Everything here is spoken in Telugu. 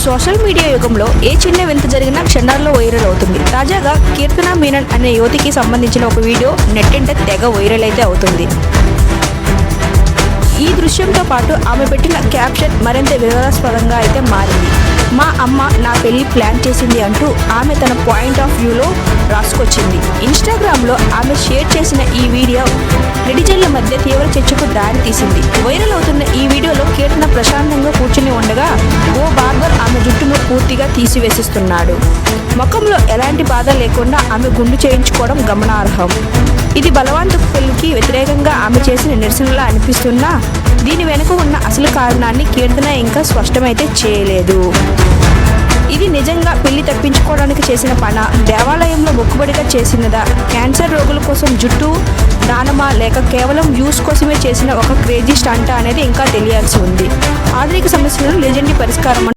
సోషల్ మీడియా యుగంలో ఏ చిన్న వింత జరిగినా క్షణాల్లో వైరల్ అవుతుంది. తాజాగా కీర్తన మీనన్ అనే యువతికి సంబంధించిన ఒక వీడియో నెట్టింట తెగ వైరల్ అయితే అవుతుంది. ఈ దృశ్యంతో పాటు ఆమె పెట్టిన క్యాప్షన్ మరింత వివాదాస్పదంగా అయితే మారింది. మా అమ్మ నా పెళ్లి ప్లాన్ చేసింది అంటూ ఆమె తన పాయింట్ ఆఫ్ వ్యూలో రాసుకొచ్చింది. ఇన్స్టాగ్రామ్లో ఆమె షేర్ చేసిన ఈ వీడియో నెటిజన్ల మధ్య తీవ్ర చర్చకు దారి తీసింది. వైరల్ అవుతున్న ఈ వీడియోలో కీర్తన ప్రశాంతంగా కూర్చుని ఉండగా ఓ బార్బర్ ఆమె జుట్టును పూర్తిగా తీసివేసిస్తున్నాడు. ముఖంలో ఎలాంటి బాధ లేకుండా ఆమె గుండు చేయించుకోవడం గమనార్హం. ఇది బలవంతపు పెళ్లికి వ్యతిరేకంగా ఆమె చేసిన నిరసనలా అనిపిస్తున్నా దీని వెనుక ఉన్న అసలు కారణాన్ని కీర్తన ఇంకా స్పష్టమైతే చేయలేదు. ఇది నిజంగా పెళ్లి తప్పించుకోవడానికి చేసిన పనా, దేవాలయంలో మొక్కుబడిగా చేసినదా, క్యాన్సర్ రోగుల కోసం జుట్టు దానమా, లేక కేవలం వ్యూస్ కోసమే చేసిన ఒక క్రేజీ స్టంటా అనేది ఇంకా తెలియాల్సి ఉంది. ఆధునిక సమస్యలను లెజెండరీ పరిష్కారం